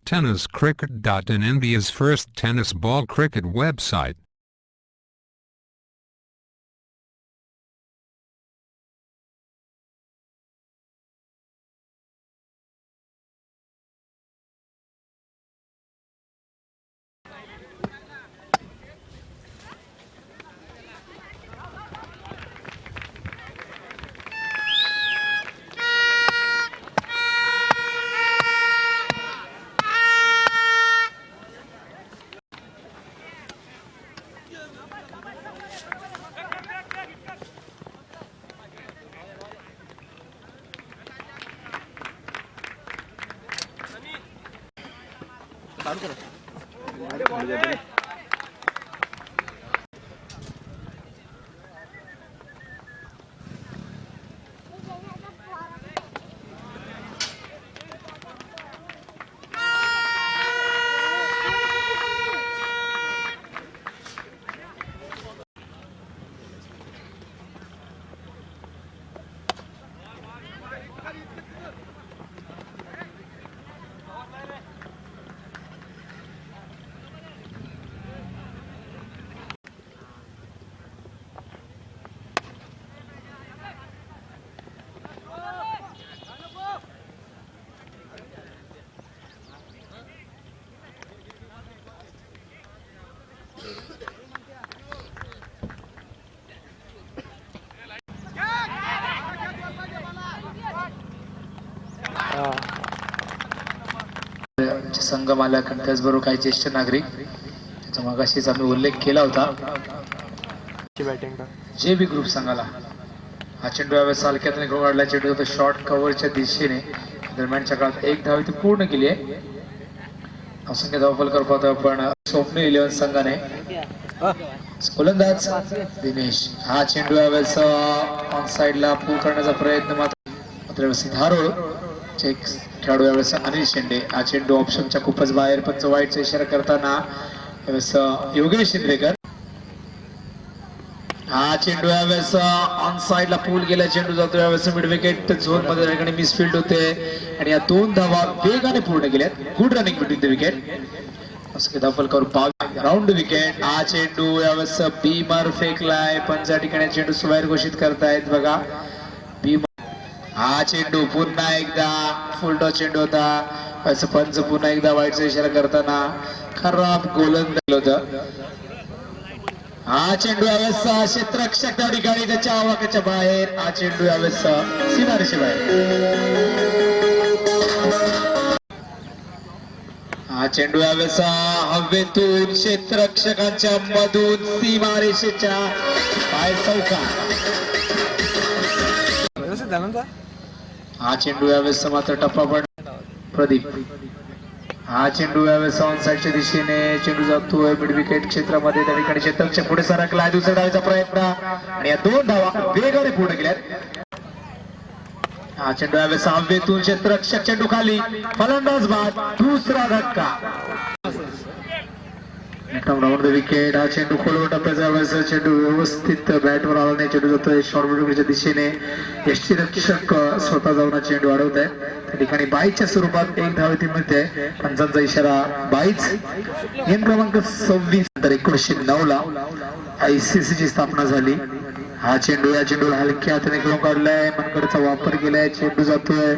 TennisCricket.in, India's first tennis ball cricket website. संघ मालक आणि त्याचबरोबर काही ज्येष्ठ नागरिक त्याचा मागाशीच आम्ही उल्लेख केला होता. जे बी ग्रुप संघाला हा चेंडू यावेळेस सालक्यातून काढला. चेंडू होता शॉर्ट कव्हरच्या दिशेने. दरम्यानच्या काळात एक धाव इथे पूर्ण केली आहे. असंख्य धावफलक पाहतो आपण स्वप्न 11 संघाने. गोलंदाज दिनेश. हा चेंडू यावेळेस ऑन साइडला पूल करण्याचा प्रयत्न मात्र व्यवस्थित हारोळ. चेक खेळाडू यावेळेस अनिल शेंडे. हा चेंडू ऑप्शनच्या खूपच बाहेर. पंच वाईटचा इशारा करताना यावेळेस योगेश शिंदेकर. हा चेंडू यावेळेस ऑन साइडला पूल गेला. चेंडू जातो यावेळेस मिड विकेट झोन मध्ये. त्या ठिकाणी मिसफील्ड होते आणि या 2 धावा वेगाने पूर्ण केल्यात. Good running between the wicket. असं धावफलकावर राऊंड विकेट. हा चेंडू यावेळेस बीमर फेकलाय. पंच या ठिकाणी चेंडू सुवायर घोषित करतायत बघा. हा चेंडू पुन्हा एकदा फुलटॉस चेंडू होता. असं पंच पुन्हा एकदा वाईटचा इशारा करताना खराब गोलंदाज होतं. हा चेंडू यावेळेस क्षेत्ररक्षक त्या ठिकाणी त्याच्या आवाक्याच्या बाहेर. हा चेंडू यावेळेस सीमारेषे बाहेर. हा चेंडू यावेळेस हवेतून क्षेत्ररक्षकांच्या मधून सीमारेषेच्या बाहेर चौका. हा चेंडू यावेळेस मात्र टप्पा पण प्रदीप. हा चेंडू यावेळेस ऑन साइडच्या दिशेने चेंडू जातोय मिड विकेट क्षेत्रामध्ये. त्या ठिकाणी क्षेत्ररक्षक पुढे सरकला. दुसऱ्या डावीचा प्रयत्न आणि या 2 धावा वेगाने पूर्ण केल्यात. हा चेंडू यावेळेस हवेतून क्षेत्ररक्षक चेंडू खाली. फलंदाज बाद. दुसरा धक्का. Round wicket. हा चेंडू खोलवर टप्प्याचा वेळेस चेंडू व्यवस्थित बॅटवर आला नाही. चेंडू जातोय शॉर्ट विकेटच्या दिशेने. यष्टीरक्षक स्वतः जाऊन चेंडू अडवत आहे. त्या ठिकाणी बाईच्या स्वरूपात एक धाव मिळते. पंचांचा इशारा बाईच. गेम क्रमांक 26 तर 1909 ला ICC ची स्थापना झाली. हा चेंडू या चेंडूला हलक्या हाताने खेळून काढलाय. मनकडचा वापर केलाय. चेंडू जातोय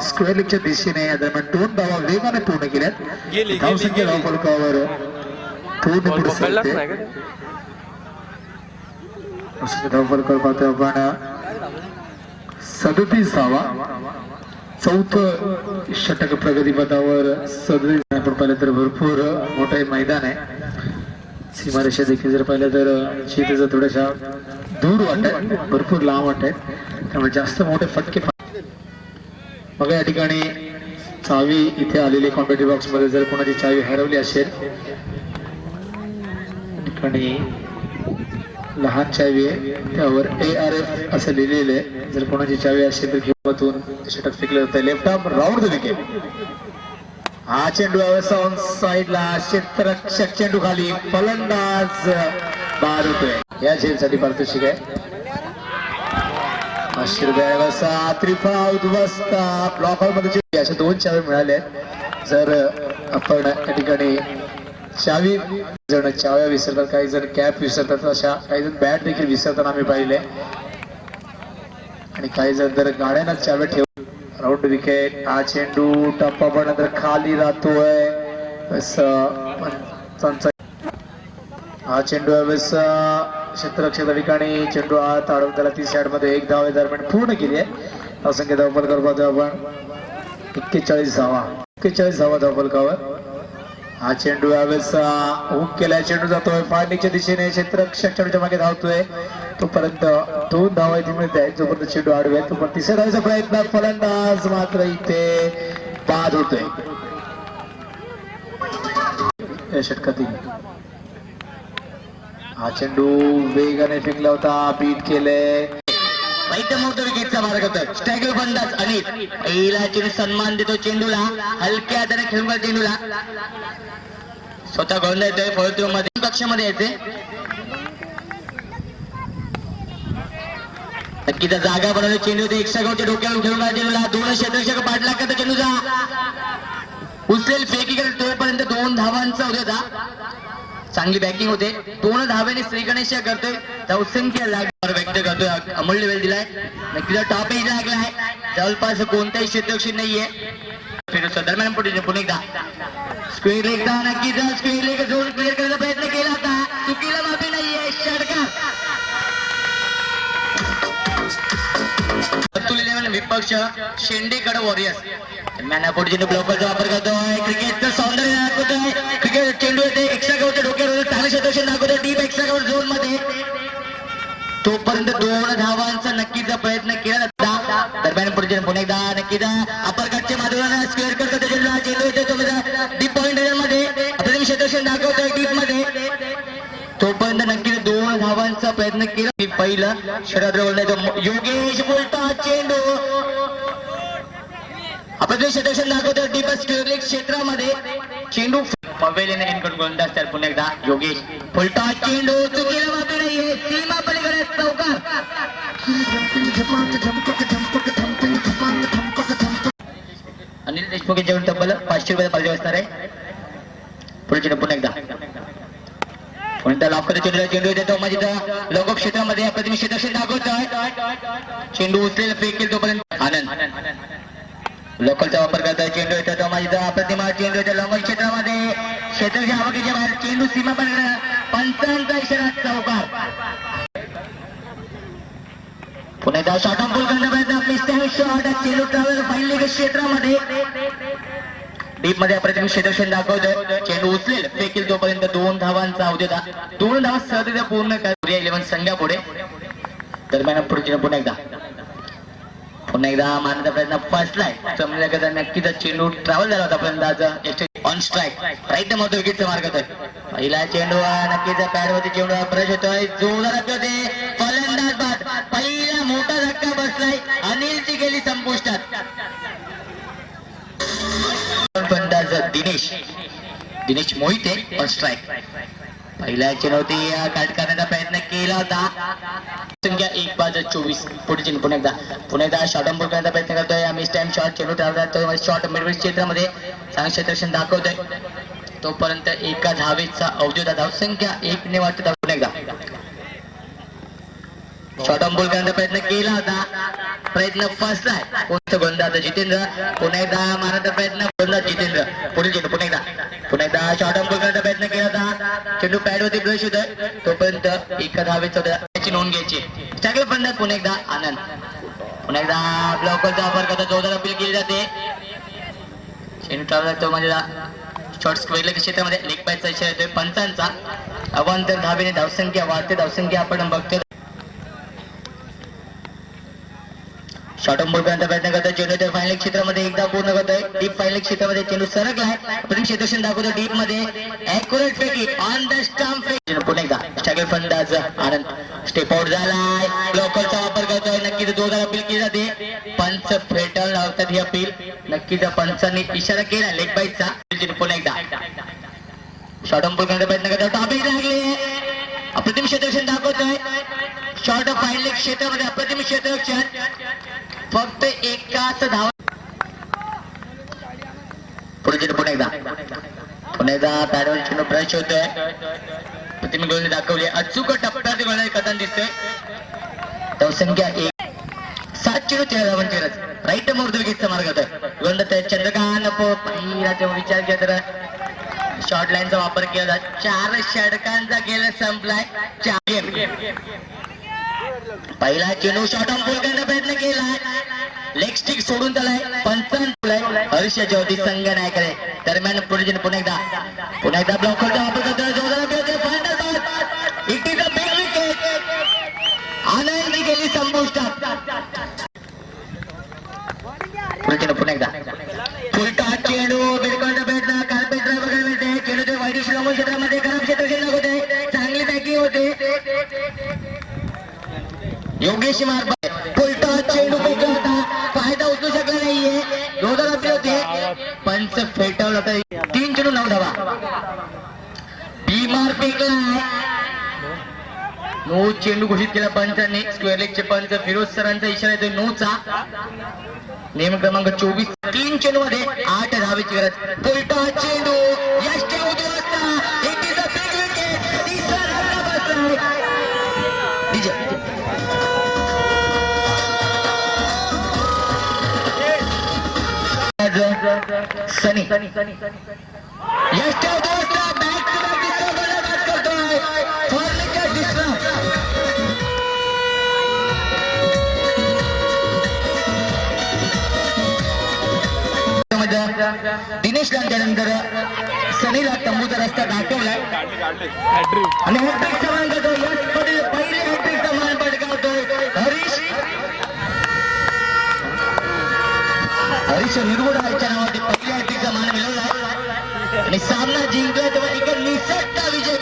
स्क्वेअर लेगच्या दिशेने. या दरम्यान 2 धावा वेगाने पूर्ण केल्यात. धावसंख्या धावफलकावर धावफलकावर पाहतोय आपण 37 धावा. 4थं षटक प्रगतीपथावर 37. आपण पाहिलं तर भरपूर मोठं मैदान आहे. सीमारेषा देखील जर पाहिलं तर शेतीचं थोड्याशा दूर वाटत, भरपूर लांब वाटत, त्यामुळे जास्त मोठे फटके. बघा या ठिकाणी चावी इथे आलेली कॉम्पिटिटिव्ह बॉक्स मध्ये. जर कोणाची चावी हरवली असेल ठिकाणी लहान चावी आहे, त्यावर ARF असं लिहिलेलं आहे. जर कोणाची चावी असेल तर किंमतून षटक फेकलं जातं. Left arm round the wicket. हा चेंडू यावेळेस ऑन साइडला. क्षेत्ररक्षक चेंडू खाली. फलंदाज बाद होतोय. या झेलसाठी पारितोषिक आहे 500 रुपये. त्रिफळा उद्ध्वस्त. ब्लॉक आउट मध्ये अशा 2 चावी मिळाल्या आहेत. जर आपण या ठिकाणी चावी जण चाव्या विसरतात, काही जण कॅप विसरतात, अशा काही जण बॅट देखील विसरताना आम्ही पाहिले आणि काही जण जर गाड्यांना चाव्या ठेव. Round wicket. हा चेंडू टप्पा पडल्यानंतर खाली राहतोय. हा चेंडू यावेळेस क्षेत्ररक्षक ठिकाणी चेंडू आत अडवून त्याला 30 मध्ये 1 धाव दरम्यान पूर्ण केली आहे. असंख्य धावफलकावर पाहतोय आपण 41 धावा, 41 धावा धावफलकावर. हा चेंडू यावेळेस हुक केलाय. चेंडू जातोय फाळणीच्या दिशेने. क्षेत्ररक्षक चेंडूच्या मागे धावतोय. तोपर्यंत 2 धावा इथे मिळत आहेत. जोपर्यंत चेंडू आडवे तोपर्यंत तिसऱ्या धावेचा प्रयत्न. फलंदाज मात्र इथे बाद होतोय या षटकातील. हा चेंडू वेगाने फेकला होता. बीट केले. एकदम मोठा विकेटचा मार्ग होता. स्ट्रायकर फलंदाज अनिल पहिला चेंडू सन्मान देतो चेंडूला. हलक्या हाताने खेळून चेंडूला स्वतः गोंधळ येतोय. फळतू मध्ये कक्षामध्ये यायचे. नक्कीच जागा बनवली. चेंडू ते एक्स्ट्रा गावच्या डोक्यावर खेळून चेंडूला 2 क्षेत्ररक्षक पाठलाग करतो चेंडूचा. उचलेल फेकी करत तोपर्यंत 2 धावांचा होता. चांगली बॅटिंग होते. 2 धावेने श्रीगणेश करतोय. धावसंख्या व्यक्त करतोय. अमूल्य वेळ दिलाय. नक्कीच टॉप एज लागलाय. जवळपास कोणताही क्षेत्ररक्षक नाहीये. दरम्यान पुढे एकदा स्क्वेअर लेग नक्कीच स्क्वेअर लेग झोन क्लिअर करायचा प्रयत्न केला होता. चुकीला माफी नाहीये. षटकार. विपक्ष शेंडेकडे वॉरियर्स मॅनापोटीने ब्लॉकरचा वापर करतोय. क्रिकेटचं सौंदर्य दाखवतोय. क्रिकेट चेंडू येते एक्स्ट्रा कव्हरच्या डोक्यावर चांगले क्षेत्ररक्षण दाखवतोय. डीप एक्स्ट्रा कव्हर झोन मध्ये तोपर्यंत 2 धावांचा नक्कीचा प्रयत्न केला जाता. दरम्यान पुन्हा एकदा नक्कीच अपरकटच्या माध्यमाने स्क्वेअर करतो. चेंडू येते तो डीप पॉइंट मध्ये अप्रतिम क्षेत्ररक्षण दाखवतोय डीप मध्ये. तोपर्यंत नक्कीच 2 धावांचा प्रयत्न केला. पहिलं शरद योगेश बोलता चेंडू अप्रतिम क्षेत्ररक्षण दाखवतोय डीप स्क्वेअर लेग क्षेत्रामध्ये. चेंडू पवेलीने इनकट गोलंदाज तर पुन्हा एकदा योगेश फुलटा चेंडू चुकीला माफी नाहीये. सीमा पलीकडे चौकार. अनिल देशमुख यांच्यावर तब्बल 500 रुपये पाहिजे असणार आहे. पुढे चेंडू पुन्हा एकदा लॉक करतो. चेंडू देतो माझ्या लोक क्षेत्रामध्ये अप्रतिम क्षेत्ररक्षण दाखवतोय. चेंडू उचलेल फेकेल तोपर्यंत आनंद लोकलचा वापर करतोय. चेंडू येतो माझ्या अप्रतिम चेंडू येतो लॉंग क्षेत्रामध्ये. क्षेत्राच्या आवकीच्या बाहेर चेंडू सीमा पलीकडे. पंचांचा इशारा चौकार. पुन्हा एकदा शॉर्ट ऑन बॉल करण्याचा प्रयत्न. Mister shot. चेंडू ट्रॅव्हल फाईन क्षेत्रामध्ये डीप मध्ये अप्रतिम क्षेत्ररक्षण दाखवतोय. चेंडू उचलेल फेकेल तोपर्यंत 2 धावांचा अवधी. 2 धावा सहजरित्या पूर्ण करूया 11 संघापुढे. दरम्यान पुढे पुन्हा एकदा मारण्याचा प्रयत्न फसलाय. नक्कीच चेंडू ट्रॅव्हल झाला होता फलंदाज ऑन स्ट्राईक. राईट महत्व विकेटचा मार्ग होतोय. पहिला चेंडू नक्कीच पॅडवरती चेंडू ब्रश होतोय. जोरदार होते. फलंदाज बाद. पहिला मोठा धक्का बसलाय. अनिलची गेली संपुष्टात. फलंदाज दिनेश मोहिते ऑन स्ट्राईक. पहिल्या चेंडूवरती काट करण्याचा प्रयत्न केला होता. संख्या 1/24. पुढे चेंडू पुन्हा एकदा शॉर्ट ऑन बॉल करण्याचा प्रयत्न करतोय. आम्ही स्टॅम्प शॉट चेंडू ठरवतो. शॉर्ट मिडविड क्षेत्रामध्ये चांगलं क्षेत्ररक्षण दाखवतोय. तोपर्यंत 1 धावेचा अवधी. धावसंख्या 1 ने वाटतं. पुन्हा एकदा शॉर्ट ऑन बॉल करण्याचा प्रयत्न केला होता. प्रयत्न फसलाय. कोणतं गोलंदाज जितेंद्र. पुन्हा एकदा मारण्याचा प्रयत्न गोलंदाज जितेंद्र. पुढील चेंडू पुन्हा एकदा शॉर्ट ऑन बॉल करण्याचा प्रयत्न केला होता. चेंडू पॅडवरती ब्रश होतोय. तोपर्यंत 1 धावेचा त्याची नोंद घ्यायची. चांगले फलंदाज पुन्हा एकदा आनंद. पुन्हा एकदा ब्लॉकरचा वापर करता. जोरदार अपील केली जाते. चेंडू ट्रॅव्हल तो म्हणजे शॉर्ट स्क्वेअर क्षेत्रामध्ये लेग पॅचचा इशारा येतोय. पंचांचा अवांतर धावेने धावसंख्या वाढते. धावसंख्या आपण बघतोय. शॉर्ट ऑन बॉल करण्याचा प्रयत्न करतोय. चेंडू फायनल क्षेत्रामध्ये एकदा पूर्ण करतोय. डीप फायनल क्षेत्रामध्ये चेंडू सरकलाय. आपण क्षेत्ररक्षण दाखवतो डीप मध्ये. ॲक्युरेट फेकी ऑन द स्टंप फेक. पुन्हा एकदा स्ट्रायकर फलंदाज आनंद स्टेप आउट झालाय. ब्लॉकरचा वापर करतोय. नक्कीच जोरदार अपील केली जाते. पंच फेटाळून लावतात ही अपील. नक्कीच पंचांनी इशारा केला लेग बाईटचा. पुन्हा एकदा शॉर्ट ऑन बॉल करण्याचा प्रयत्न करतोय. टॉपिक लागले. अप्रतिम क्षेत्ररक्षण दाखवतोय. शॉर्ट ऑफ फायनल क्षेत्रामध्ये अप्रतिम क्षेत्ररक्षण. फक्त 1 धाव. पुढे चेंडू पुन्हा एकदा पॅडवर चेंडू ब्रश होतोय. प्रतिमी गोलने दाखवली अचूक टप्प्यात होणारे कथन दिसतोय. धावसंख्या 7 चेंडू 13 धावांची गरज. राईट मोर्दल घेतचा मार्ग होतोय. गोलंदाज चंद्रकांत पहिल्याचा विचार केला तर शॉर्ट लाईनचा वापर केला जात. 4 षटकांचा गेला संपलाय. पहिला चेंडू शॉर्ट ऑन गोल करण्याचा प्रयत्न केलाय. लेग स्टिक सोडून त्यालाय 55 हर्षच्या होती संघ नायकडे. दरम्यान पुढे पुन्हा एकदा ब्लॉकरचा वापर करतोय. It is a big wicket. आनंदी गेली संपुष्टात. पुन्हा एकदा फुलटा चेंडू बिरकोंडा प्रयत्न कार्पेट ड्राईव्ह बघायला मिळते. चेंडू वाईट श्रम क्षेत्रामध्ये खराब क्षेत्र खेळला होते. चांगली पॅकिंग होते. योगेश मार्ग फुलटा चेंडू फेकला होता. फायदा उचलू शकला नाहीये. 2000 आपले होते. पंच फेटवला होता. 3 चेंडू 9 धावा. बीमार फेकला. 9 चेंडू घोषित केला पंचांनी. स्क्वेअर लेगचे पंच फिरोज सरांचा इशारा येतोय 9चा. नियम क्रमांक 24. 3 चेंडू मध्ये 8 धावेची गरज. फुलटा चेंडू यश ठेवतो असता. It is a big wicket. तिसरा धक्का बसलाय. सनी यश ठेवतो असता. बॅक टू बॅक तिसरा गोलंदाज करतोय. फॉर्निका तिसरा. दिनेश लांच्यानंतर सनीला तंबूचा रस्ता दाखवलाय आणि हॅट्रिकचा मान करतो. यश पटेल पहिले हॅट्रिकचा मान पटकावतोय. हरीश निर्गुणाच्या नावाने पहिल्या हॅट्रिकचा मान मिळवला आणि सामना जिंकला तेव्हा एका निसटता विजय